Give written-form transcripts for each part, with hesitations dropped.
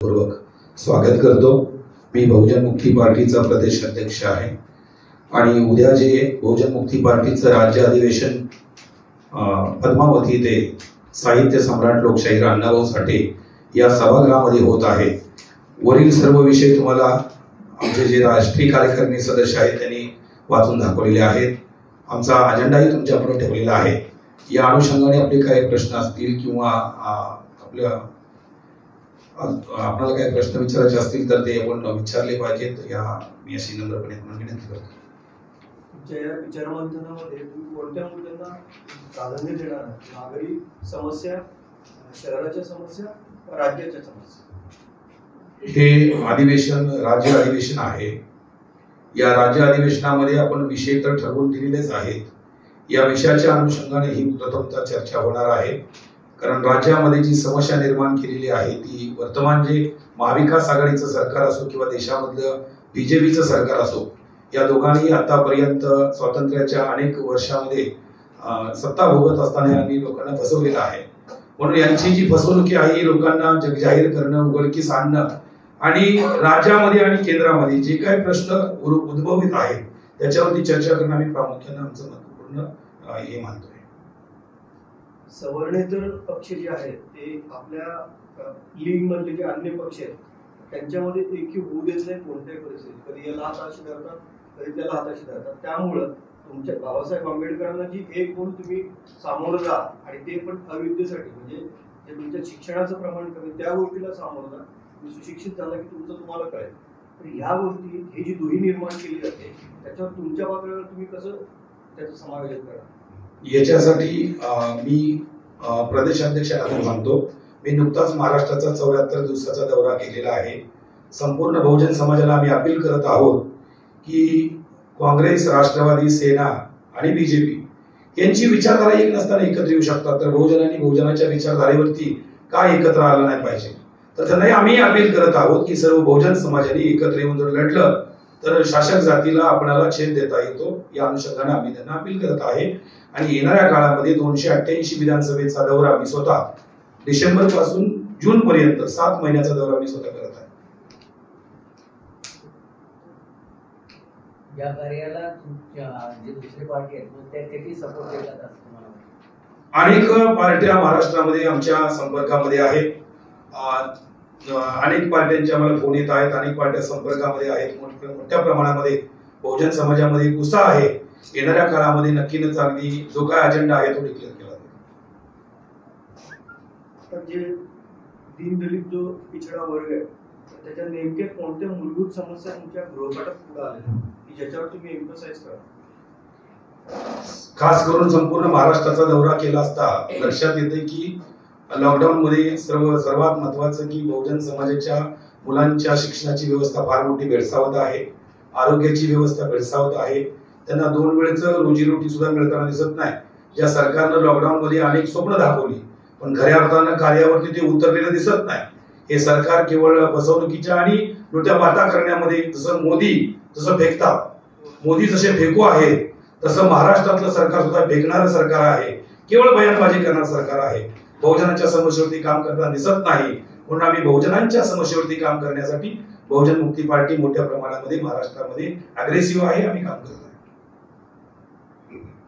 पूर्वक स्वागत करतो। मी बहुजन मुक्ती पार्टीचा प्रदेश अध्यक्ष आहे आणि उद्या जे बहुजन मुक्ती पार्टीचं राज्य अधिवेशन पद्मावती ते साहित्य सम्राट लोकशाहीर अण्णाभाऊ साठे या सभागृहामध्ये होत आहे। वरील सर्व विषय तुम्हाला आमचे जे राष्ट्रीय कार्यकारिणी सदस्य आहेत त्यांनी वाचून दाखवलेले आहेत। आमचा अजेंडाही तुमच्यापुढे ठेवलेला आहे। या अनुषंगाने आपले काही प्रश्न असतील किंवा आपल्याला काही प्रश्न विचारायचे असतील तर ते आपण विचारले पाहिजेत। मी अशी नम्रपणे विनंती करतो। तुमच्या या विचारमंथनामध्ये तुम्ही कोणत्या मुद्द्यांना प्राधान्य देणार आहात? नागरी समस्या, शहराच्या समस्या, राज्याच्या समस्या? हे अधिवेशन राज्य अधिवेशन आहे। या राज्य अधिवेशनामध्ये आपण विषय तर ठरवून दिलेलेच आहेत। या विषयाच्या अनुषंगाने ही प्रथमतः चर्चा होणार आहे, कारण राज्यामध्ये जी समस्या निर्माण केलेली आहे ती वर्तमान जे महाविकास आघाडीचं सरकार असो किंवा देशामधलं बीजेपीचं सरकार असो, या दोघांनी आतापर्यंत स्वातंत्र्याच्या अनेक वर्षामध्ये सत्ता भोगत असताना यांनी लोकांना फसवलेलं आहे। म्हणून यांची जी फसवणूक आहे ही लोकांना जगजाहीर करणं, उघडकीस आणणं आणि राज्यामध्ये आणि केंद्रामध्ये जे काही प्रश्न उद्भवित आहेत त्याच्यावरती चर्चा करणं आम्ही प्रामुख्याने आमचं महत्त्वपूर्ण हे मानतोय। सवर्णेतर पक्ष जे आहेत ते आपल्या लीग मधले जे अन्य पक्ष आहेत त्यांच्यामध्ये एकी होऊ देत नाही कोणत्याही परिस्थितीत। कधी याला हाताशी धरतात, कधी त्याला हाताशी धरतात। त्यामुळं तुमच्या बाबासाहेब आंबेडकरांना जी एक म्हणून तुम्ही सामोरं जा आणि ते पण अविद्येसाठी, म्हणजे जे तुमच्या शिक्षणाचं प्रमाण कमी त्या गोष्टीला सामोरं जा, सुशिक्षित झाला की तुम्हाला कळेल। तर ह्या गोष्टी ही जी दुही निर्माण केली जाते त्याच्यावर तुमच्या पातळीवर तुम्ही कसं त्याचं समायोजन करा? याच्यासाठी मी प्रदेशाध्यक्षांना सांगतो, मी नुकताच महाराष्ट्राचा 74 दिवसाचा दौरा केलेला आहे। संपूर्ण बहुजन समाजाला आम्ही अपील करत आहोत की काँग्रेस, राष्ट्रवादी, सेना आणि बीजेपी यांची विचारधारा एक नसताना एकत्र येऊ शकतात, तर बहुजनांनी बहुजनाच्या विचारधारेवरती का एकत्र आलं नाही पाहिजे? तर त्यांनाही आम्ही अपील करत आहोत की सर्व बहुजन समाजाने एकत्र येऊन जर लढलं तर शासक जातीला आपणाला छेद देता येतो। या अनुषंगाने आम्ही त्यांना अपील करत आहे आणि येणाऱ्या काळामध्ये 288 विधानसभेचा दौरा मी स्वतः डिसेंबर पासून जून पर्यंत 7 महिन्याचा दौरा मी स्वतः करत आहे। या कार्याला जे दुसरी पार्टी आहेत त्या किती सपोर्ट देतात असं तुम्हाला? अनेक पार्ट्या महाराष्ट्रामध्ये आमच्या संपर्कामध्ये आहेत। अनेक पार्ट्यांचे आम्हाला फोन येत आहेत, अनेक पार्ट्या संपर्कामध्ये आहेत। मोठ्या प्रमाणामध्ये बहुजन समाजामध्ये उत्साह आहे। येणाऱ्या काळामध्ये नक्कीच अगदी जो काय अजेंडा आहे तो डिक्लेअर केला जाईल। जे दीनदलित जो पिछडा वर्ग आहे त्याच्या नेमक्या कोणत्या मूलभूत समस्या तुमच्या गृहपाठात पुढे आल्या की ज्याच्यावर तुम्ही एम्फसाइज करा? खास करून संपूर्ण महाराष्ट्राचा दौरा केला असता लक्षात येते की लॉकडाऊन मध्ये सर्वात महत्वाचं की बहुजन समाजाच्या मुलांच्या शिक्षणाची व्यवस्था फार मोठी भेडसावत आहे, आरोग्याची व्यवस्था भेडसावत आहे। त्यांना 2 वेळचं रोजीरोटी सुद्धा मिळताना दिसत नाही। ज्या सरकारनं लॉकडाऊन मध्ये अनेक स्वप्न दाखवली पण खऱ्या अर्थानं कार्यावरती ते उतरलेलं दिसत नाही। हे सरकार केवळ फसवणुकीच्या आणि लुट्या वाटा करण्यामध्ये जसं फेकतात, मोदी जसे फेकू आहेत तसं महाराष्ट्रातलं सरकार सुद्धा फेकणारं सरकार आहे, केवळ बयानबाजी करणारं सरकार आहे। बहुजनांच्या समस्येवरती काम करताना दिसत नाही। म्हणून आम्ही बहुजनांच्या समस्येवरती काम करण्यासाठी बहुजन मुक्ती पार्टी मोठ्या प्रमाणामध्ये महाराष्ट्रामध्ये अग्रेसिव्ह आहे, आम्ही काम करत आहे।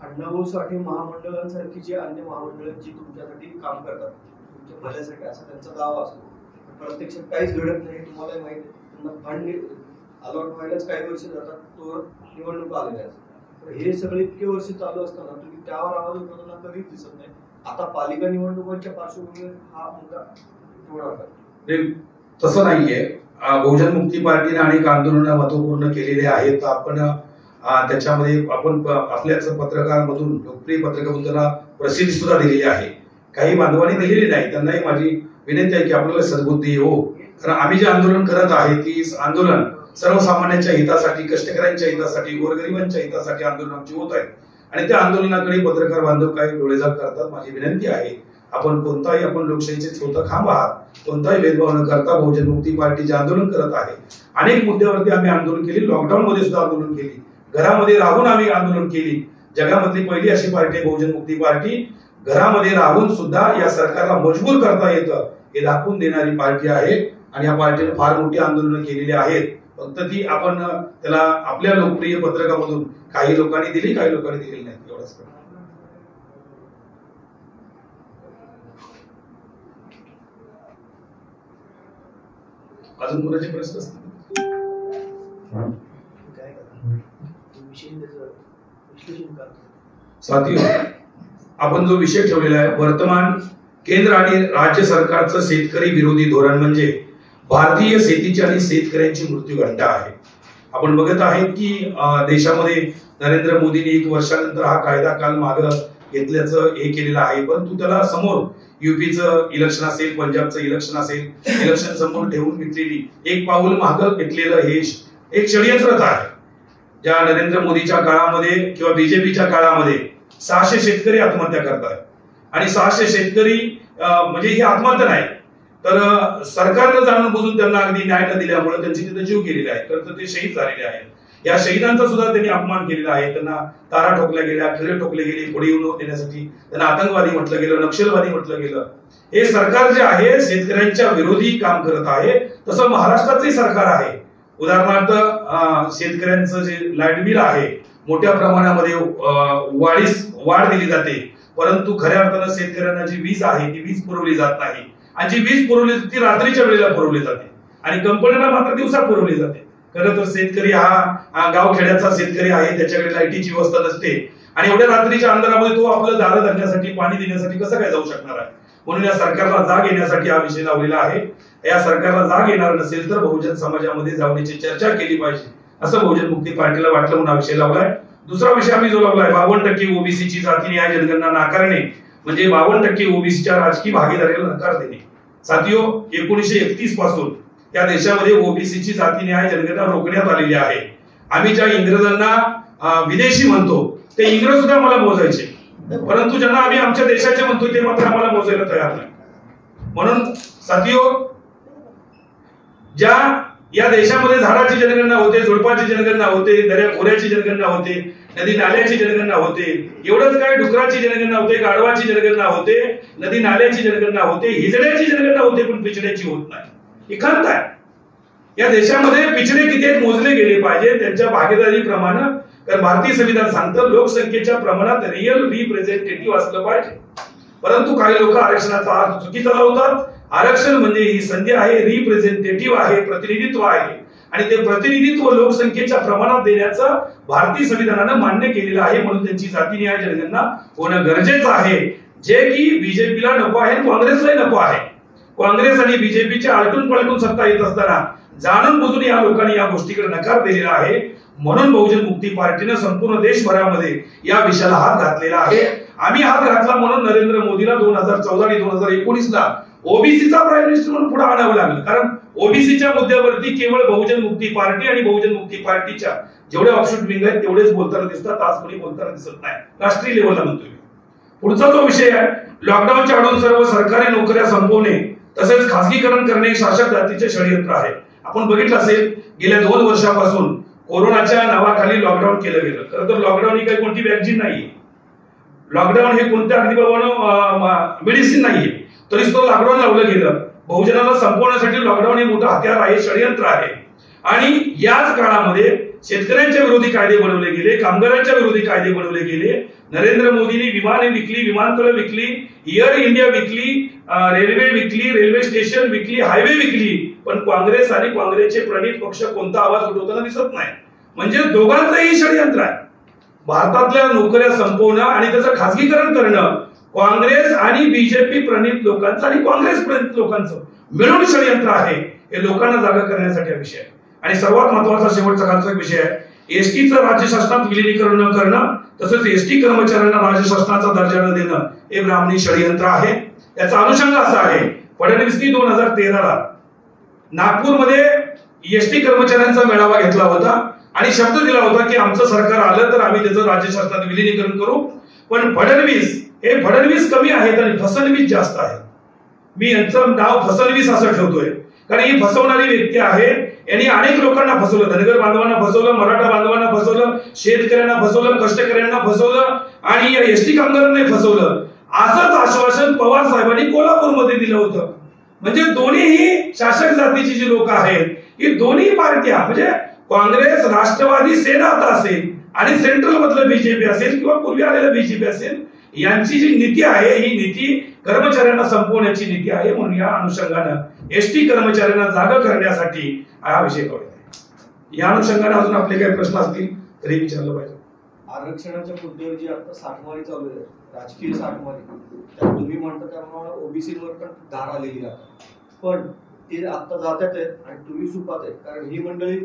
अण्णाभाऊ साठे महामंडळांसारखी जी अन्य मंडळ जी तुमच्यासाठी काम करतात, तुमच्या भल्यासाठी असा त्यांचा दावा असतो, प्रत्यक्षात काहीच घडत नाही। तुम्हाला माहिती आहे त्यांना फंड अलॉट व्हायलाच काही वर्ष जातात, तो निवडणूक आलेल्या असतात। तर हे सगळे इतके वर्ष चालू असताना तुम्ही त्यावर आवाज उठवताना कधीच दिसत नाही। आता पालिका निवडणुकांच्या पार्श्वभूमीवर हा मुद्दा ठेवणार? तसं नाहीये। बहुजन मुक्ती पार्टीने अनेक आंदोलनं महत्वपूर्ण केलेले आहेत। आपण त्याच्यामध्ये आपण आपल्याच पत्रकारांमधून लोकप्रिय पत्रकारांना प्रसिद्धी सुद्धा दिलेली आहे। काही बांधवांनी दिलेली नाही, त्यांनाही माझी विनंती आहे की आपल्याला सद्बुद्धी हो, कारण आम्ही जे आंदोलन करत आहे ती आंदोलन सर्वसामान्यांच्या हितासाठी, कष्टकऱ्यांच्या हितासाठी, गोरगरिबांच्या हितासाठी आंदोलन आमची होत आहेत आणि त्या आंदोलनाकडे पत्रकार बांधव काही डोळेझाक करतात। माझी विनंती आहे आपण लोकशाहीचे स्वतः खांब आहात, कोणताही भेदभाव न करता बहुजन मुक्ती पार्टी जे आंदोलन करत आहे, अनेक मुद्द्यावरती आम्ही आंदोलन केली, लॉकडाऊन मध्ये सुद्धा आंदोलन केली, घरामध्ये राहून आम्ही आंदोलन केली। जगामधली पहिली अशी पार्टी बहुजन मुक्ती पार्टी घरामध्ये राहून सुद्धा या सरकारला मजबूर करता येतं हे दाखवून देणारी पार्टी आहे। आणि या पार्टीने फार मोठी आंदोलनं केलेली आहेत. फक्त ती आपण त्याला आपल्या लोकप्रिय पत्रकामधून काही लोकांनी दिली, काही लोकांनी दिलेली नाही, एवढंच. अजून कोणाचे प्रश्न असतील? साथियो, आपण जो विषय ठेवलेला आहे, वर्तमान केंद्र आणि राज्य सरकारचं शेतकरी विरोधी धोरण म्हणजे भारतीय शेतीची आणि शेतकऱ्यांची मृत्यूघंटा आहे. आपण बघत आहे की देशामध्ये नरेंद्र मोदींनी 1 वर्षानंतर हा कायदा काल मागे घेतल्याचं हे केलेलं आहे, परंतु त्याला समोर युपीचं इलेक्शन असेल, पंजाबचं इलेक्शन असेल, इलेक्शन समोर ठेवून घेतलेली एक पाऊल मागे घेतलेलं हे एक षडयंत्रच आहे. ज्या नरेंद्र मोदीच्या काळामध्ये किंवा बीजेपीच्या काळामध्ये 600 शेतकरी आत्महत्या करतात आणि 600 शेतकरी म्हणजे ही आत्महत्या नाही, तर सरकारनं जाणून बुजून त्यांना अगदी न्याय न दिल्यामुळे त्यांची तिथे जीव गेलेला आहे, तर ते शहीद झालेले आहेत. या शहीदांचा सुद्धा त्यांनी अपमान केलेला आहे. त्यांना तारा ठोकल्या गेल्या, खिळे ठोकले गेले, पुढे येऊन देण्यासाठी त्यांना आतंकवादी म्हटलं गेलं, नक्षलवादी म्हटलं गेलं. हे सरकार जे आहे शेतकऱ्यांच्या विरोधी काम करत आहे. तसं महाराष्ट्राचे सरकार आहे. उदाहरणार्थ शेतकऱ्यांचं जे लाईट बिल आहे मोठ्या प्रमाणामध्ये वाढ दिली जाते, परंतु खऱ्या अर्थानं शेतकऱ्यांना जी वीज आहे ती वीज पुरवली जात नाही, आणि जी वीज पुरवली ती रात्रीच्या वेळेला पुरवली जाते आणि कंपन्यांना मात्र दिवसा पुरवली जाते. खरं तर शेतकरी हा गावखेड्याचा शेतकरी आहे, त्याच्याकडे लाईटीची व्यवस्था नसते आणि एवढ्या रात्रीच्या अंधारामध्ये तो आपलं दारं धरण्यासाठी, पाणी देण्यासाठी कसं काय जाऊ शकणार आहे. म्हणून या सरकारला जाग येण्यासाठी हा विषय लावलेला आहे. या सरकारला जाग येणार नसेल तर बहुजन समाजामध्ये जाऊनची चर्चा केली पाहिजे असं बहुजन मुक्ती पार्टीला वाटलं म्हणून हा विषय लावलाय. दुसरा विषय आम्ही जो लावलाय 52% ओबीसीची जाती न्याय जनगणना नाकारणे म्हणजे 52% ओबीसीच्या राजकीय भागीदारीला नकार देणे. साथियो, 1931 पासून या देशामध्ये ओबीसीची जाती न्याय जनगणना रोखण्यात आलेली आहे. आम्ही ज्या इंग्रजांना विदेशी म्हणतो ते इंग्रज सुद्धा आम्हाला मोजायचे, परंतु ज्यांना आम्ही आमच्या देशाचे म्हणतो ते मात्र आम्हाला मोजायला तयार नाही. म्हणून साथियो, ज्या या देशामध्ये झाडाची जनगणना होते, झुडपाची जनगणना होते, दर्या खोऱ्याची जनगणना होते, नदी नाल्याची जनगणना होते, एवढंच काय डुकराची जनगणना होते, गाढवाची जनगणना होते, नदी नाल्याची जनगणना होते, हिजड्याची जनगणना होते, पण पिछड्याची होत नाही. ही खंत आहे. या देशामध्ये पिछडे किती मोजले गेले पाहिजे त्यांच्या भागीदारीप्रमाणे, कारण भारतीय संविधान सांगतं लोकसंख्येच्या प्रमाणात रिअल रिप्रेझेंटेटिव्ह असलं पाहिजे. परंतु काही लोक आरक्षणाचा अर्थ चुकीचा लावतात. आरक्षण म्हणजे ही संधी आहे, रिप्रेझेंटेटिव्ह आहे, प्रतिनिधित्व आहे, आणि ते प्रतिनिधित्व लोकसंख्येच्या प्रमाणात देण्याचं भारतीय संविधानानं मान्य केलेलं आहे. म्हणून त्यांची जाती न्याय जनगणना होणं गरजेचं आहे, जे की बीजेपीला नको आहे, काँग्रेसलाही नको आहे. काँग्रेस आणि बीजेपीच्या आलटून पलटून सत्ता येत असताना जाणून बुजून या लोकांनी या गोष्टीकडे नकार दिलेला आहे. म्हणून बहुजन मुक्ती पार्टीनं संपूर्ण देशभरामध्ये या विषयाला हात घातलेला आहे. आम्ही हात घातला म्हणून नरेंद्र मोदीला 2014 आणि 2019ला ओबीसीचा प्राईम मिनिस्टर म्हणून पुढे आणावं लागलं, कारण ओबीसीच्या मुद्द्यावरती केवळ बहुजन मुक्ती पार्टी आणि बहुजन मुक्ती पार्टीच्या जेवढे ऑफशूट विंग आहेत तेवढेच बोलताना दिसतात, आज कोणी बोलताना दिसत नाही. राष्ट्रीय लेवलला म्हणतोय. पुढचा जो विषय आहे, लॉकडाऊनच्या आडून सर्व सरकारी नोकऱ्या संपवणे तसेच खासगीकरण करणे शासक जातीचे षडयंत्र आहे. आपण बघितलं असेल गेल्या 2 वर्षापासून कोरोनाच्या नावाखाली लॉकडाऊन केलं गेलं. खरं तर लॉकडाऊन ही काही कोणती वॅक्सिन नाहीये. लॉकडाऊन हे कोणत्या अगदी बाबांनो मेडिसिन नाहीये, तरीच तो लॉकडाऊन लावलं गेलं. बहुजनाला संपवण्यासाठी लॉकडाऊन हे मोठं हत्यार आहे, षडयंत्र आहे. आणि याच काळामध्ये शेतकऱ्यांच्या विरोधी कायदे बनवले गेले, कामगारांच्या विरोधी कायदे बनवले गेले. नरेंद्र मोदींनी विमाने विकली, विमानतळ विकली, एअर इंडिया विकली, रेल्वे विकली, रेल्वे स्टेशन विकली, हायवे विकली, पण काँग्रेस आणि काँग्रेसचे प्रणित पक्ष कोणता आवाज उठवताना दिसत नाही. म्हणजे दोघांचंही षडयंत्र आहे. भारतातल्या नोकऱ्या संपवणं आणि त्याचं खासगीकरण करणं काँग्रेस आणि बीजेपी प्रणित लोकांचं आणि काँग्रेस प्रणित लोकांचं मिळून षडयंत्र आहे. हे लोकांना जागा करण्यासाठी हा विषय आहे. आणि सर्वात महत्वाचा शेवटचा खालचा विषय आहे, एसटीचं राज्य शासनात विलीनीकरण न करणं तसंच एसटी कर्मचाऱ्यांना राज्य शासनाचा दर्जा न देणं हे ब्राह्मणी षडयंत्र आहे. याचा अनुषंग असा आहे, फडणवीसनी 2013ला नागपूरमध्ये एसटी कर्मचाऱ्यांचा मेळावा घेतला होता आणि शब्द दिला होता की आमचं सरकार आलं तर आम्ही त्याचं राज्य शासनात विलीनीकरण करू. पण फडणवीस कमी आहेत आणि फसवणवीस जास्त आहे. मी यांचं नाव फसवणवीस असं ठेवतोय, कारण ही फसवणारी व्यक्ती आहे. यांनी अनेक लोकांना फसवलं, धनगर बांधवांना फसवलं, मराठा बांधवांना फसवलं, शेतकऱ्यांना फसवलं, कष्टकऱ्यांना फसवलं आणि या एसटी कामगारांना फसवलं. असंच आश्वासन पवार साहेबांनी कोल्हापूरमध्ये दिलं होतं. म्हणजे दोन्हीही शासक जातीची जी लोक आहेत ही दोन्ही पार्ट्या म्हणजे काँग्रेस राष्ट्रवादी सेना आता असेल आणि सेंट्रल मधलं बीजेपी असेल किंवा पूर्वी आलेलं बीजेपी असेल, यांची जी नीती आहे ही नीती कर्मचाऱ्यांना संपवण्याची नीती आहे. म्हणून या अनुषंगानं एसटी कर्मचाऱ्यांना जागा करण्यासाठी हा विषय कळत आहे. या अनुषंगाने अजून आपले काही प्रश्न असतील तरी विचारलं पाहिजे. आरक्षणाच्या मुद्द्यावर जी आता साठमारी चालू आहे, राजकीय साठमारी, त्यात तुम्ही म्हणता त्याप्रमाणे ओबीसीवर पण धार आलेली आहे, पण ते आता जातात आहेत आणि तुम्ही सुपात आहेत. कारण ही मंडळी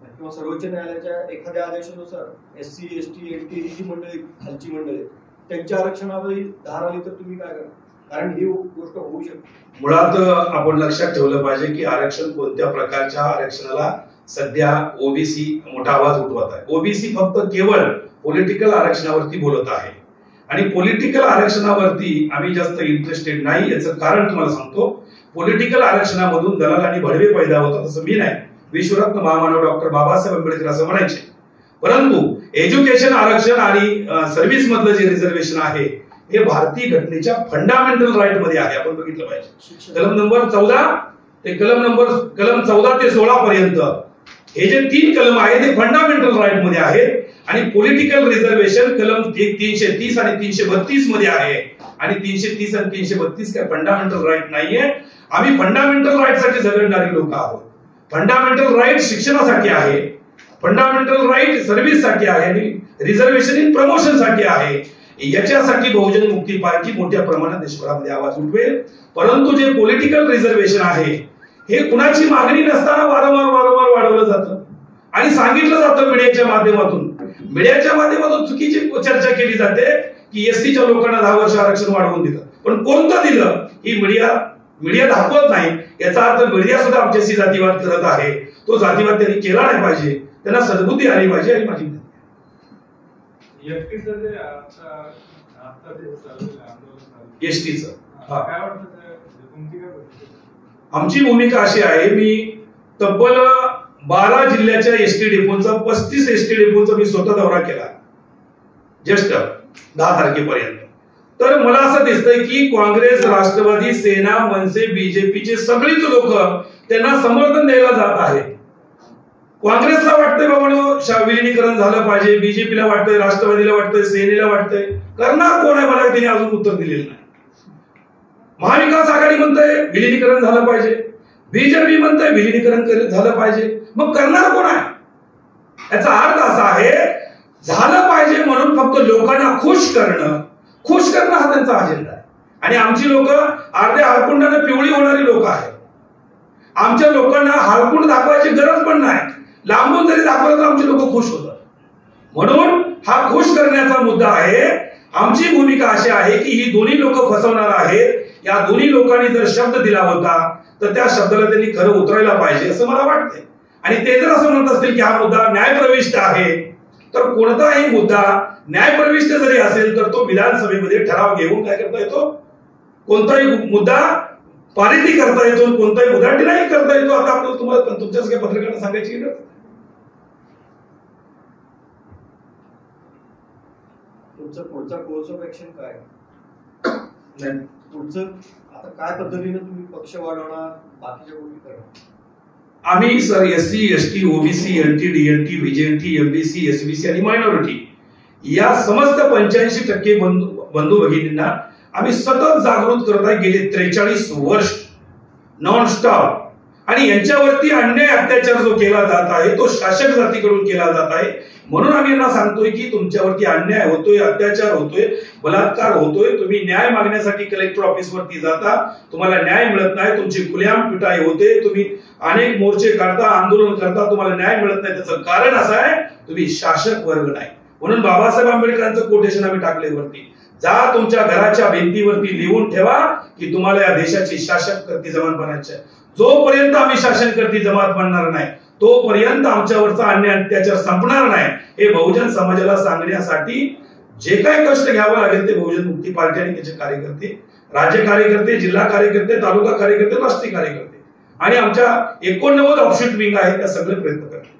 किंवा सर्वोच्च न्यायालयाच्या एखाद्या आदेशानुसार SC ST NT ही जी मंडळी खालची मंडळी त्यांच्या आरक्षणावर धार आली तर तुम्ही काय करा? कारण ही गोष्ट होऊ शकते. मुळात आपण लक्षात ठेवलं पाहिजे की आरक्षण कोणत्या प्रकारच्या आरक्षणाला सध्या ओबीसी मोठा आवाज उठवत आहे. ओबीसी फक्त केवळ पॉलिटिकल आरक्षणावरती बोलत आहे आणि पॉलिटिकल आरक्षणावरती आम्ही जास्त इंटरेस्टेड नाही. याचं कारण तुम्हाला सांगतो, पॉलिटिकल आरक्षणामधून दलाल आणि भडवे पैदा होतात असं मी नाही, विश्वरत्न महामानव डॉक्टर बाबासाहेब आंबेडकर असं म्हणायचे. परंतु एज्युकेशन आरक्षण आणि सर्व्हिस मधलं जे रिझर्वेशन आहे हे भारतीय घटनेच्या फंडामेंटल राईट मध्ये आहे. आपण बघितलं पाहिजे कलम नंबर 14 ते कलम 14 ते 16 पर्यंत हे जे 3 कलम आहेत ते फंडामेंटल राईट मध्ये आहेत आणि पॉलिटिकल रिझर्वेशन कलम 330 आणि 332 मध्ये आहे. आणि 330 आणि 332 काय फंडामेंटल राईट नाहीये. आम्ही फंडामेंटल राईट साठी झगडणारी लोक आहोत. फंडामेंटल राईट शिक्षणासाठी आहे, फंडामेंटल राईट सर्व्हिस साठी आहे आणि रिझर्वेशन इन प्रमोशन साठी आहे. याच्यासाठी बहुजन मुक्ती पार्टी मोठ्या प्रमाणात देशभरामध्ये आवाज उठवेल. परंतु जे पॉलिटिकल रिझर्वेशन आहे हे कुणाची मागणी नसताना वारंवार वाढवलं जातं आणि सांगितलं जातं मीडियाच्या माध्यमातून चुकीची चर्चा केली जाते की एससीच्या लोकांना 10 वर्ष आरक्षण वाढवून दिलं. पण कोणतं दिलं ही मीडिया दाखवत नाही. याचा अर्थ मीडिया सुद्धा आमच्याशी जातीवाद करत आहे. तो जातीवाद त्यांनी केला नाही पाहिजे, त्यांना सद्बुद्धी आली पाहिजे. आणि माझी एसटीचं आमची भूमिका अशी आहे, मी तब्बल 12 जिल्ह्याच्या एसटी डेपोचा 35 एसटी डेपोचा मी स्वतः दौरा केला जस्ट 10 तारखेपर्यंत. तर मला असं दिसतंय की काँग्रेस, राष्ट्रवादी, सेना, मनसे, बीजेपीचे सगळीच लोक त्यांना समर्थन द्यायला जात आहे. काँग्रेसला वाटतंय बाबा विलिनीकरण झालं पाहिजे, बीजेपीला वाटतंय, राष्ट्रवादीला वाटतंय, सेनेला वाटतंय. करणार कोण आहे मला त्यांनी अजून उत्तर दिलेलं नाही. महाविकास आघाडी म्हणतंय विलिनीकरण झालं पाहिजे, बीजेपी म्हणतंय विलिनीकरण झालं पाहिजे. मग करणार कोण आहे? याचा अर्थ असा आहे झालं पाहिजे म्हणून फक्त लोकांना खुश करणं हा त्यांचा अजेंडा आहे. आणि आमची लोक अर्ध्या हळकुंडाने पिवळी होणारी लोक आहेत. आमच्या लोकांना हळकुंड दाखवायची गरज पण नाही, लांबून जरी दाखवलं तर आमचे लोक खुश होतात. म्हणून हा खुश करण्याचा मुद्दा आहे. आमची भूमिका अशी आहे की ही दोन्ही लोक फसवणार आहेत. या दोन्ही लोकांनी जर शब्द दिला होता तर त्या शब्दाला त्यांनी खरं उतरायला पाहिजे असं मला वाटतंय. आणि ते जर असं म्हणत असतील की हा मुद्दा न्यायप्रविष्ट आहे, तर कोणताही मुद्दा न्यायप्रविष्ट जरी असेल तर तो विधानसभेमध्ये ठराव घेऊन काय करता येतो, कोणताही मुद्दा पारित करता येतो, कोणताही मुद्दा डिनाई करता येतो. आता आपल्याला तुम्हाला तुमच्या सगळ्या पत्रकारांना सांगायची गरज. तुमचं पुढचा कोर्स ऑफ ऍक्शन काय? पुढचं आता काय पद्धतीने तुम्ही पक्ष वाढवणार, बाकीच्या गोष्टी करणार? आम्ही sir SC ST OBC NT DNT VJNT MBC SBC आणि मायनॉरिटी या समस्त 85% बंधू भगिनींना आम्ही सतत जागृत करत आहे गेले 43 वर्ष नॉन स्टॉप. आणि यांच्यावरती अन्याय अत्याचार जो केला जात आहे तो शासक जातीकडून केला जात आहे. म्हणून आम्ही यांना सांगतोय की तुमच्यावरती अन्याय होतोय, अत्याचार होतोय, बलात्कार होतोय. तुम्ही न्याय मागण्यासाठी कलेक्टर ऑफिस वरती जाता, तुम्हाला न्याय मिळत नाही, तुमची खुलेआम पिटाई होते, तुम्ही अनेक मोर्चे काढता, आंदोलन करता, तुम्हाला न्याय मिळत नाही. त्याचं कारण असं आहे तुम्ही शासक वर्ग नाही. म्हणून बाबासाहेब आंबेडकरांचं कोटेशन आम्ही टाकले वरती, जा तुमच्या घराच्या भिंतीवरती लिहून ठेवा की तुम्हाला या देशाची शासक करती जमात बनायची आहे. जोपर्यंत आम्ही शासन करती जमात बनणार नाही तोपर्यंत आमच्यावरचा अन्याय अत्याचार संपणार नाही. हे बहुजन समाजाला सांगण्यासाठी जे काही कष्ट घ्यावं लागेल ते बहुजन मुक्ती पार्टी आणि त्याचे कार्यकर्ते, राज्य कार्यकर्ते, जिल्हा कार्यकर्ते, तालुका कार्यकर्ते, राष्ट्रीय कार्यकर्ते आणि आमच्या 89 ऑफशूट विंग आहेत त्या सगळे प्रयत्न करतात.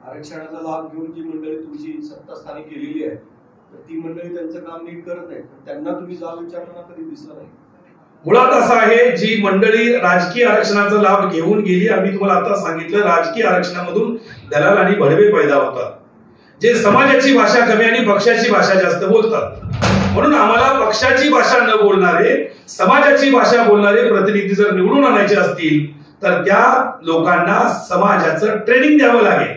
आरक्षणाचा लाभ घेऊन जी मंडळी तुमची सत्तास्थानी केलेली आहे ती मंडळी त्यांचं काम नीट करत नाही, त्यांना तुम्ही जाब विचारताना कधी दिसला नाही. मुळात असं आहे, जी मंडळी राजकीय आरक्षणाचा लाभ घेऊन गेली, आम्ही तुम्हाला आता सांगितलं, राजकीय आरक्षणामधून दलाल आणि भडवे पैदा होतात, जे समाजाची भाषा कमी आणि पक्षाची भाषा जास्त बोलतात. म्हणून आम्हाला पक्षाची भाषा न बोलणारे, समाजाची भाषा बोलणारे प्रतिनिधी जर निवडून आणायचे असतील तर त्या लोकांना समाजाचं ट्रेनिंग द्यावं लागेल,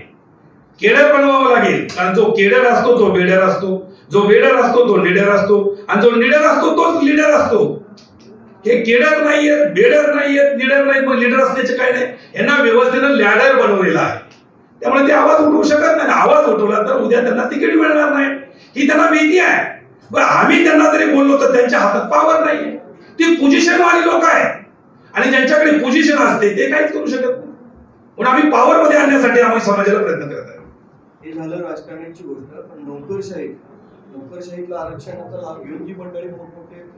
केडर बनवावं लागेल. कारण जो केडर असतो तो बेडर असतो, जो बेडर असतो तो निडर असतो, आणि जो निडर असतो तोच लीडर असतो. हे केडर नाहीयेत, बेडर नाहीयेत, निडर नाहीत, मग लीडर असण्याचे काय नाही. यांना व्यवस्थेनं लॅडर बनवलेला आहे, त्यामुळे ते आवाज उठवू शकत नाही. आवाज उठवला तर उद्या त्यांना तिकीट मिळणार नाही, ही त्यांना भीती आहे. बरं, आम्ही त्यांना जरी बोललो तर त्यांच्या हातात पावर नाहीये. ती पोझिशन वाली लोक आहेत, आणि ज्यांच्याकडे पोझिशन असते ते काहीच करू शकत नाही. म्हणून आम्ही पॉवर मध्ये आणण्यासाठी आम्ही समाजाला प्रयत्न करत आहोत. हे झालं राजकारणाची गोष्ट. पण नोकरशाहीतला आरक्षणाचा लाभ घेऊन जी मंडळी मोठमोठे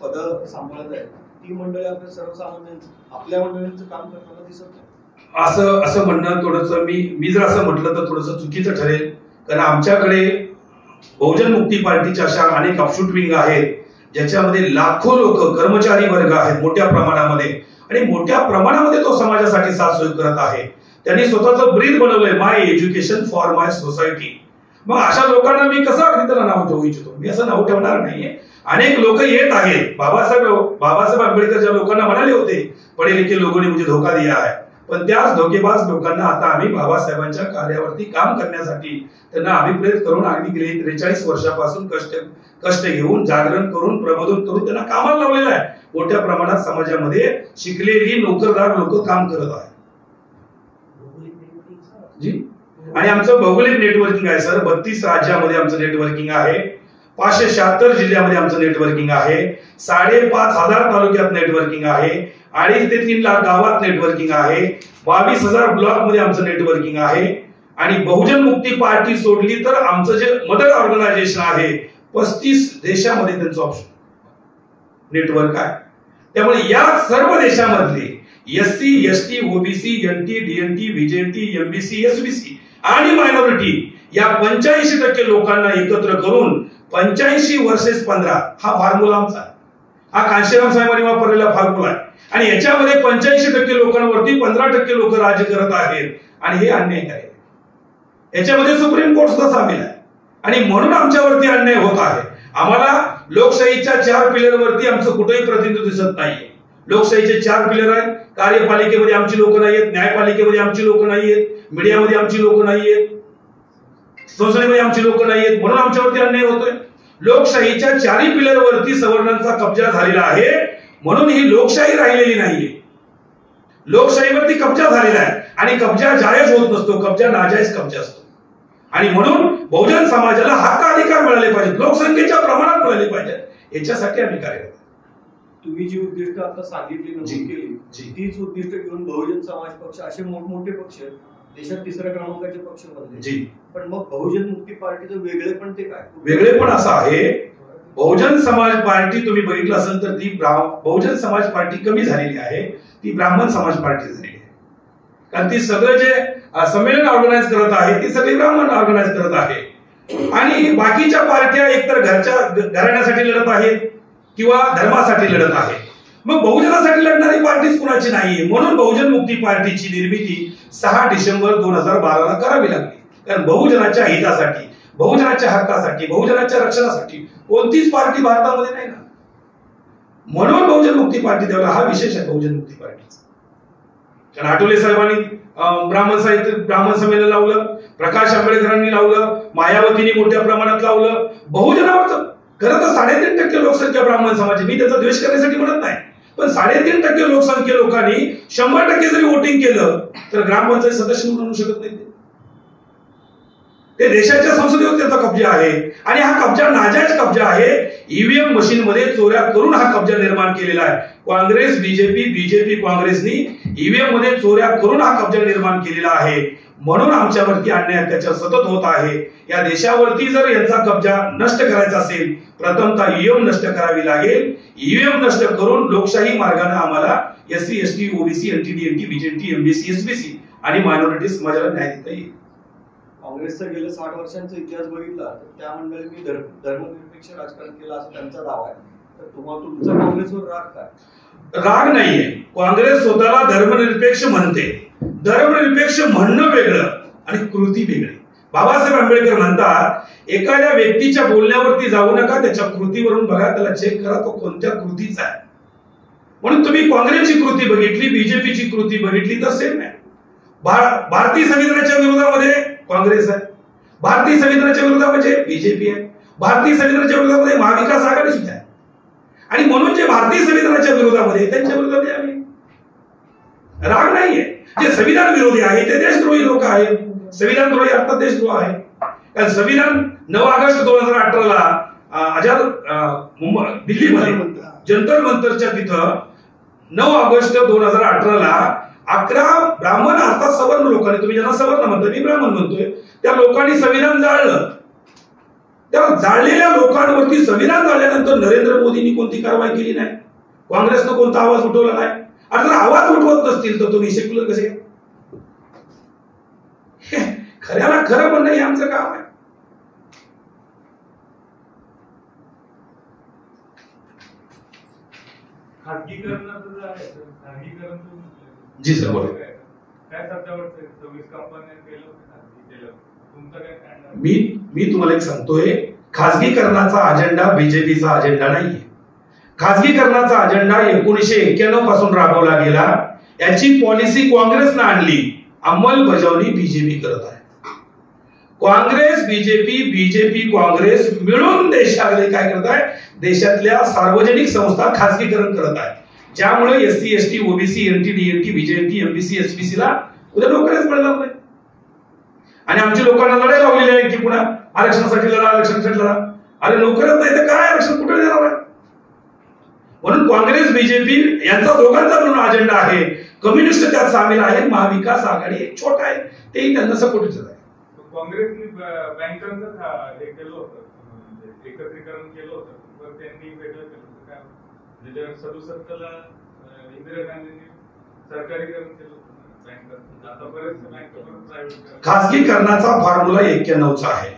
पद सांभाळत आहेत, ती मंडळी आपल्या सर्वसामान्य आपल्या मंडळींचं काम करताना दिसत नाही. असं म्हणणं थोडस मी जर असं म्हटलं तर थोडस चुकीचं ठरेल. कारण आमच्याकडे बहुजन मुक्ती पार्टीच्या अशा अनेक ऑफशूट विंग आहेत, ज्याच्यामध्ये लाखो लोक कर्मचारी वर्ग आहेत मोठ्या प्रमाणामध्ये, आणि मोठ्या प्रमाणामध्ये तो समाजासाठी साथ सोय करत आहे. त्यांनी स्वतःचं ब्रीद बनवलंय, माय एज्युकेशन फॉर माय सोसायटी. मग अशा लोकांना मी कसं अगदी त्याला नाव ठेवू इच्छितो? मी असं नाव ठेवणार नाहीये. अनेक लोक येत आहेत. बाबासाहेब आंबेडकर ज्या लोकांना म्हणाले होते, पढे लिखे लोगों ने मुझे धोखा दिया है, पण त्याच धोकेबाज लोकांना आता आम्ही बाबासाहेबांच्या कार्यावरती काम करण्यासाठी त्यांना अभिप्रेत करून अगदी गेली 43 वर्षापासून कष्ट घेऊन, जागरण करून, प्रबोधन करून त्यांना कामाला लावलेलं आहे. मोठ्या प्रमाणात समाजामध्ये शिकलेली नोकरदार लोक काम करत आहेत. जी, आणि आमचं भौगोलिक नेटवर्किंग आहे सर. 32 राज्यामध्ये आमचं नेटवर्किंग आहे, 576 जिल्ह्यामध्ये आमचं नेटवर्किंग आहे, 5,500 तालुक्यात नेटवर्किंग आहे, 2.5 ते 3 लाख गावात नेटवर्किंग आहे, 22,000 ब्लॉक मध्ये आमचं नेटवर्किंग आहे. आणि बहुजन मुक्ती पार्टी सोडली तर आमचं जे मदर ऑर्गनायझेशन आहे 35 देशामध्ये त्यांचं ऑप्शन नेटवर्क आहे. त्यामुळे या सर्व देशामधले SC, ST, OBC, NT, DNT, VJNT, MBC, SBC आणि मायनॉरिटी या 85% लोकांना एकत्र करून 85 वर्सेस 15 हा फॉर्म्युला आमचा आहे. हा कांशीराम साहेबांनी वापरलेला फॉर्म्युला आहे. आणि याच्यामध्ये 85% लोकांवरती 15% लोक राज्य करत आहेत, आणि हे अन्याय आहे. याच्यामध्ये सुप्रीम कोर्ट सुद्धा सामील आहे, आणि म्हणून आमच्यावरती अन्याय होत आहे. आम्हाला लोकशाहीच्या 4 पिलरवरती आमचं कुठेही प्रतिनिधित्व दिसत नाहीये. लोकशाहीचे 4 पिलर आहेत. कार्यपालिकेमध्ये आमची लोक नाहीयेत, न्यायपालिकेमध्ये आमची लोक नाहीयेत, मीडियामध्ये आमची लोक नाहीयेत, संसदेमध्ये आमची लोक नाहीयेत, म्हणून आमच्यावरती अन्याय होतोय. लोकशाहीच्या 4 पिलरवरती सवर्णांचा कब्जा झालेला आहे, म्हणून ही लोकशाही राहिलेली नाहीये. लोकशाहीवरती कब्जा झालेला आहे, आणि कब्जा जायज होत नसतो, कब्जा नाजायज कब्जा असतो. आणि म्हणून बहुजन समाजाला हक्क अधिकार मिळाले पाहिजेत, लोकसंख्येच्या प्रमाणात मिळाले पाहिजेत, याच्यासाठी आम्ही कार्यरत. तुम्ही जी उद्दिष्ट आता सांगितली नमूद केली, तीच उद्दिष्ट घेऊन बहुजन समाज पक्ष असे मोठमोठे पक्ष देशात 3ऱ्या क्रमांकाचे पक्ष बनले. पण मग बहुजन मुक्ती पार्टीचं वेगळेपण ते काय? वेगळेपण असं आहे, बहुजन समाज पार्टी तुम्ही बघितलं असेल तर ती बहुजन समाज पार्टी कमी झालेली आहे, ती ब्राह्मण समाज पार्टी झालेली आहे. कारण ती सगळं जे संमेलन ऑर्गनाईज करत आहे ती सगळी ब्राह्मण ऑर्गनाईज करत आहे, आणि बाकीच्या पार्ट्या एकतर घराण्यासाठी लढत आहेत किंवा धर्मासाठी लढत आहे. मग बहुजनासाठी लढणारी पार्टीच कुणाची नाहीये. म्हणून बहुजन मुक्ती पार्टीची निर्मिती 6 डिसेंबर 2012 करावी लागली. कारण बहुजनाच्या हितासाठी, बहुजनाच्या हक्कासाठी, बहुजनाच्या रक्षणासाठी कोणतीच पार्टी भारतामध्ये नाही ना. म्हणून बहुजन मुक्ती पार्टी देवला हा विशेष आहे बहुजन मुक्ती पार्टीचा. कारण आठवले साहेबांनी ब्राह्मण संमेलन लावलं, प्रकाश आंबेडकरांनी लावलं, मायावतींनी मोठ्या प्रमाणात लावलं. बहुजनावर खरं तर 3.5% लोकसंख्या ब्राह्मण समाजाची, मी त्याचा द्वेष करण्यासाठी म्हणत नाही, पण 3.5% लोकसंख्या लोकांनी 100% जरी वोटिंग केलं तर ग्रामपंचायत सदस्य म्हणू शकत नाही. ते देशाच्या संसदेवर त्याचा कब्जा आहे, आणि हा कब्जा नाजायज कब्जा आहे. ईव्हीएम मशीन मध्ये चोऱ्या करून हा कब्जा निर्माण केलेला आहे. काँग्रेस, बीजेपी काँग्रेसनी ईव्हीएम मध्ये चोऱ्या करून हा कब्जा निर्माण केलेला आहे. म्हणून आमच्यावरती अन्याय अत्याचार सतत होत आहे. या देशावरती जर यांचा कब्जा नष्ट करायचा असेल, प्रथमतः ईव्हीएम नष्ट करावी लागेल. ईव्हीएम नष्ट करून लोकशाही मार्गाने आम्हाला SC, ST, OBC, NT, DNT, VJNT, MBC, SBC आणि मायनॉरिटी समाजाला न्याय देता येईल. काँग्रेसचा गेल्या 60 वर्षांचा इतिहास बघितला तर त्या मंडळींनी धर्मनिरपेक्ष राजकारण केलं असं त्यांचा दावा आहे. तर तुम्हाला तुमचा काँग्रेसवर राग काय? राग नाहीये. काँग्रेस स्वतःला धर्मनिरपेक्ष म्हणते. धर्मनिरपेक्ष म्हणणं वेगळं आणि कृती वेगळी. बाबासाहेब आंबेडकर म्हणतात एखाद्या व्यक्तीच्या बोलण्यावरती जाऊ नका, त्याच्या कृतीवरून बघा, त्याला चेक करा तो कोणत्या कृतीचा आहे. म्हणून तुम्ही काँग्रेसची कृती बघितली, बीजेपीची कृती बघितली तर सेम आहे. भारतीय संविधानाच्या विरोधामध्ये काँग्रेस आहे, भारतीय संविधानाच्या विरोधामध्ये बीजेपी आहे, भारतीय संविधानाच्या विरोधामध्ये महाविकास आघाडी सुद्धा आहे. आणि म्हणून जे भारतीय संविधानाच्या विरोधामध्ये त्यांच्या विरोधामध्ये आम्ही राग नाहीये. जे संविधान विरोधी आहे ते देशद्रोही लोक आहेत. संविधान द्रोही अर्थात देशद्रोह आहे. कारण संविधान 9 ऑगस्ट 2018 ला आझाद दिल्लीमध्ये जंतर मंतरच्या तिथं 9 ऑगस्ट 2018 ला 11 ब्राह्मण अर्थात सवर्ण लोकांनी, तुम्ही ज्यांना सवर्ण म्हणता मी ब्राह्मण म्हणतोय, त्या लोकांनी संविधान जाळलं. त्या जाळलेल्या लोकांवरती संविधान जाळल्यानंतर नरेंद्र मोदींनी कोणती कारवाई केली नाही, काँग्रेसनं कोणता आवाज उठवला नाही. आणि जर आवाज उठवत नसतील तर तुम्ही सेक्युलर कसे? खऱ्याला खरं म्हणणं हे आमचं काम आहे. जी सर बोला. मी तुम्हाला एक सांगतोय, खासगीकरणाचा अजेंडा बीजेपीचा अजेंडा नाहीये. खासगीकरणाचा अजेंडा 1991 पासून राबवला गेला. याची पॉलिसी काँग्रेसनं आणली, अंमलबजावणी बीजेपी करत आहे. काँग्रेस बीजेपी काँग्रेस मिळून देशामध्ये काय करत आहे? देशातल्या सार्वजनिक संस्था खासगीकरण करत आहे, ज्यामुळे SC ST OBC NT DNT VJNT MBC SBC ला उद्या नोकऱ्याच मिळणार नाही. आणि आमच्या लोकांना लढाई लावलेली आहे की पुन्हा आरक्षणासाठी लढा, आरक्षणासाठी लढा. अरे नोकऱ्याच नाही तर काय आरक्षण कुठे देणार आहे? म्हणून काँग्रेस बीजेपी यांचा दोघांचा मिळून अजेंडा आहे. कम्युनिस्ट त्यात सामील आहे, महाविकास आघाडी एक छोटा आहे, तेही त्यांना सपोर्ट आहे. काँग्रेसने बँकांचं हे केलं होतं, एकत्रीकरण केलं होतं, तर त्यांनी वेगळं केलं होतं. काय म्हणजे 67 ला इंदिरा गांधींनी सरकारीकरण केलं होतं बँकांचं. आता बरेच बँका प्रायव्हेट खासगीकरणाचा फॉर्म्युला 91चा आहे.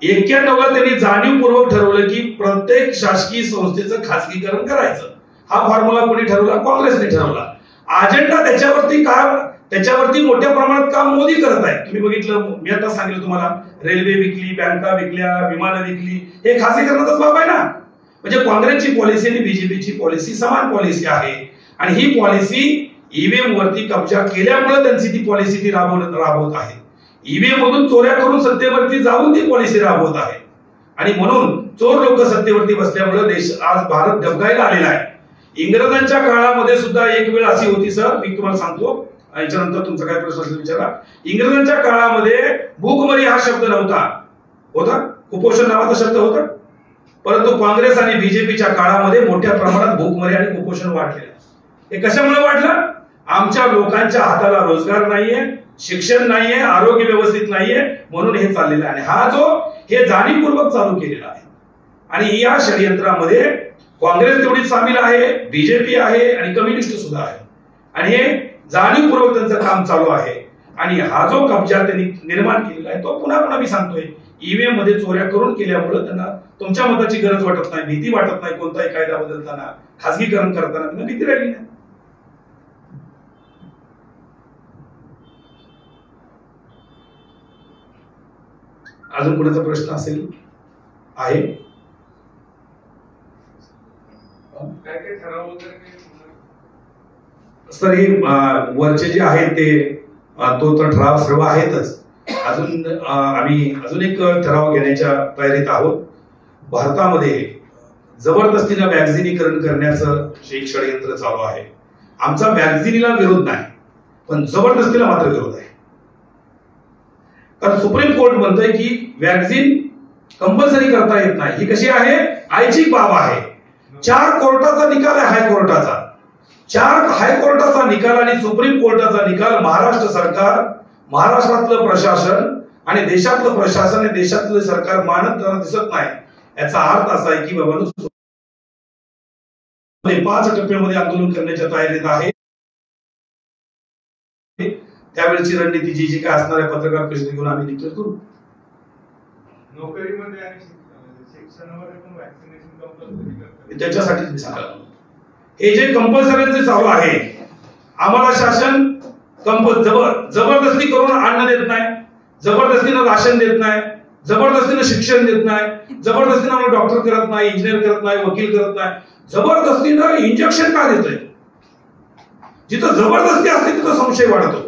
91 ला त्यांनी जाणीवपूर्वक ठरवलं की प्रत्येक शासकीय संस्थेचं खासगीकरण करायचं. हा फॉर्म्युला कोणी ठरवला? काँग्रेसने ठरवला. अजेंडा त्याच्यावरती मोठ्या प्रमाणात काम मोदी करत आहे. तुम्ही बघितलं, मी आता सांगितलं तुम्हाला, रेल्वे विकली, बँका विकल्या, विमानं विकली, हे खासगीकरणाचाच बाब आहे ना. म्हणजे काँग्रेसची पॉलिसी आणि बीजेपीची पॉलिसी समान पॉलिसी आहे. आणि ही पॉलिसी ईव्हीएम वरती कब्जा केल्यामुळे त्यांची ती पॉलिसी ती राबवत आहे. ईव्हीएम मधून चोऱ्या करून सत्तेवरती जाऊन ती पॉलिसी राबवत आहे. आणि म्हणून चोर लोक सत्तेवरती बसल्यामुळे देश आज भारत डबघाईला आलेला आहे. इंग्रजांच्या काळामध्ये सुद्धा एक वेळ अशी होती सर, मी तुम्हाला सांगतो, याच्यानंतर तुमचा काय प्रश्न असेल विचारा. इंग्रजांच्या काळामध्ये भूकमरी हा शब्द नव्हता, होता कुपोषण नावाचा शब्द होता. परंतु काँग्रेस आणि बीजेपीच्या काळामध्ये मोठ्या प्रमाणात भूकमरी आणि कुपोषण वाढले. हे कशामुळे वाढलं? आमच्या लोकांच्या हाताला रोजगार नाहीये, शिक्षण नाहीये, आरोग्य व्यवस्थित नाहीये, म्हणून हे चाललेलं आहे. आणि हे जाणीवपूर्वक चालू केलेला आहे. आणि या षडयंत्रामध्ये काँग्रेस तेवढीच सामील आहे, बीजेपी आहे आणि कम्युनिस्ट सुद्धा आहे. आणि हे जाणीवपूर्वक त्यांचं काम चालू आहे. आणि हा जो कब्जा त्यांनी निर्माण केलेला आहे तो पुन्हा मी सांगतोय, ईव्हीएम मध्ये चोऱ्या करून केल्यामुळे त्यांना तुमच्या मताची गरज वाटत नाही, भीती वाटत नाही. कोणताही कायदा बदलताना, खासगीकरण करताना त्यांना भीती राहिली नाही. अजून कोणाचा प्रश्न असेल? आहे सर? हे वरचे जे आहेत ते तो तर ठराव सर्व आहेतच. आम्ही अजून एक ठराव घेण्याच्या तयारीत आहोत. भारतामध्ये जबरदस्तीनं वॅक्सिनीकरण करण्याचं एक षडयंत्र चालू आहे. आमचा वॅक्सिनीला विरोध नाही, पण जबरदस्तीला मात्र विरोध आहे. कारण सुप्रीम कोर्ट म्हणतंय की वॅक्सिन कंपल्सरी करता येत नाही. ही कशी आहे? ऐच्छिक बाब आहे. 4 कोर्टाचा निकाल आहे, हायकोर्टाचा. 4 हायकोर्टाचा निकाल आणि सुप्रीम कोर्टाचा निकाल महाराष्ट्र सरकार, महाराष्ट्रातलं प्रशासन आणि देशातलं प्रशासन आणि देशातलं सरकार मानत दिसत नाही. याचा अर्थ असा आहे की बाबा 5 टप्प्यामध्ये आंदोलन करण्याच्या तयारीत आहे. त्यावेळेची रणनीती जी काय असणार आहे पत्रकार परिषदेत घेऊन आम्ही डिक्लेअर करू. नोकरीमध्ये आणि शिक्षणामध्ये पण वॅक्सिनेशन कंपल्सरी करतात. त्याच्यासाठी तुम्ही सांगा हे जे कंपल्सरी चालू आहे आम्हाला शासन जबरदस्ती करून अन्न देत नाही, जबरदस्तीनं राशन देत नाही, जबरदस्तीनं शिक्षण देत नाही, जबरदस्तीनं आम्हाला डॉक्टर करत नाही, इंजिनियर करत नाही, वकील करत नाही, जबरदस्तीनं इंजेक्शन का देतोय? जिथं जबरदस्ती असते तिथं संशय वाढतो.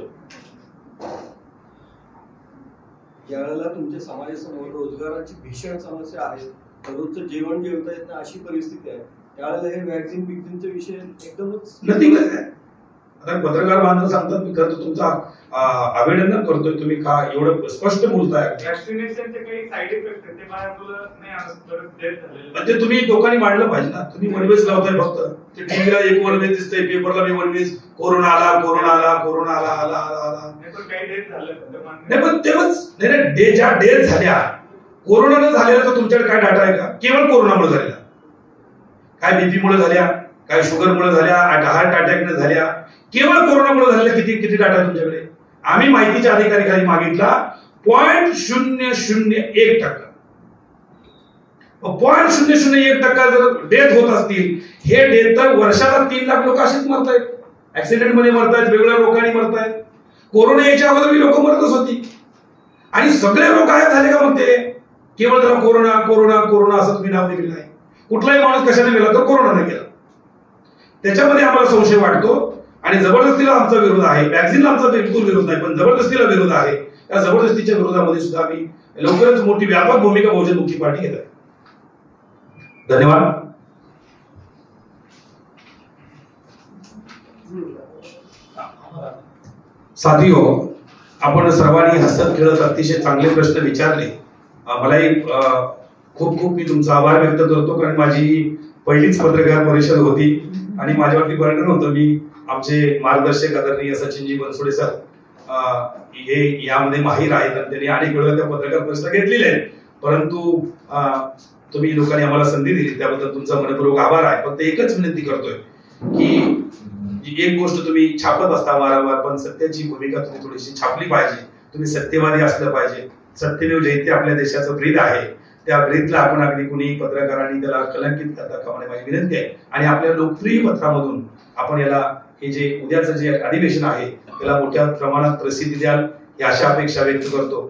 ज्यावेळेला तुमच्या समाजासमोर रोजगाराची भीषण समस्या आहे, रोजचं जेवण जेवता येत नाही अशी परिस्थिती आहे, त्यावेळेला हे वॅक्सिन बिक्सिनचा विषय एकदमच नथिंग आहे. आता पत्रकार बांधव सांगतात मी करतो, तुमचा अभिनंदन करतोय, तुम्ही का एवढं स्पष्ट बोलताय. वॅक्सिनेशनचे काही साईड इफेक्ट आहेत ते माझ्या मुलं नाही आणत, तर डेथ झालेले. म्हणजे तुम्ही लोकांनी मांडलं पाहिजे ना. तुम्ही वनवेज लावताय फक्त, टीव्हीला एक वनवेज दिसतंय, पेपरला मी वनवेज कोरोना आला कोरोना आला कोरोना आला आला आला आला. नाही पण काही डेथ झालं नाही पण तेव्हाच नाही ज्या डेथ झाल्या कोरोनानं झालेला तर तुमच्याकडे काय डाटा आहे का? केवळ कोरोनामुळे झालेला, काय बीपीमुळे झाल्या, काय शुगरमुळे झाल्या, हार्ट अटॅकने झाल्या, केवळ कोरोनामुळे झालेल्या किती डाटा आहे तुमच्याकडे? आम्ही माहितीच्या अधिकारी खाली मागितला 0.001%. 0.001% जर डेथ होत असतील, हे डेथ तर वर्षाला 3 लाख लोक असेच मरतायत, ऍक्सिडेंट मध्ये मरतायत, वेगवेगळ्या रोगाने मरतायत. कोरोना याच्या अगोदर लोक मरतच होती आणि सगळे रोग गायब झाले का? मग ते केवळ त्याला कोरोना कोरोना कोरोना असं तुम्ही नाव दिलेलं आहे. कुठलाही माणूस कशाने गेला तर कोरोनाने गेला. त्याच्यामध्ये आम्हाला संशय वाटतो आणि जबरदस्तीला आमचा विरोध आहे. वॅक्सिनला आमचा बिलकुल विरोध नाही, पण जबरदस्तीला विरोध आहे. त्या जबरदस्तीच्या विरोधामध्ये सुद्धा आम्ही लवकरच मोठी व्यापक भूमिका बहुजन मुक्ती पार्टी घेत आहे. धन्यवाद. साथियो, आपण सर्वांनी हसत खेळत अतिशय चांगले प्रश्न विचारले. मलाही खूप खूप मी तुमचा आभार व्यक्त करतो, कारण माझी पहिलीच पत्रकार परिषद होती आणि माझ्यावरती बर्डन होतं. मी आमचे मार्गदर्शक आदरणीय सचिनजी बनसोडे सर हे यामध्ये माहीर आहेत आणि त्यांनी अनेक वेळा त्या पत्रकार परिषद घेतलेल्या आहेत, परंतु तुम्ही लोकांनी आम्हाला संधी दिली त्याबद्दल तुमचा मनपूर्वक आभार आहे. फक्त एकच विनंती करतोय की एक गोष्ट तुम्ही छापत असता वारंवार, पण सत्याची भूमिका तुम्ही थोडीशी छापली पाहिजे. तुम्ही सत्यवादी असलं पाहिजे. सत्यमेव जयते आपल्या देशाचं ब्रीद आहे, त्या ब्रीदला आपण अगदी कुणी पत्रकारांनी त्याला कलंकित करता कामा नये माझी विनंती आहे. आणि आपल्या लोकप्रिय पत्रामधून आपण याला हे जे उद्याचं जे अधिवेशन आहे त्याला मोठ्या प्रमाणात प्रसिद्धी द्याल ही आशा अपेक्षा व्यक्त करतो.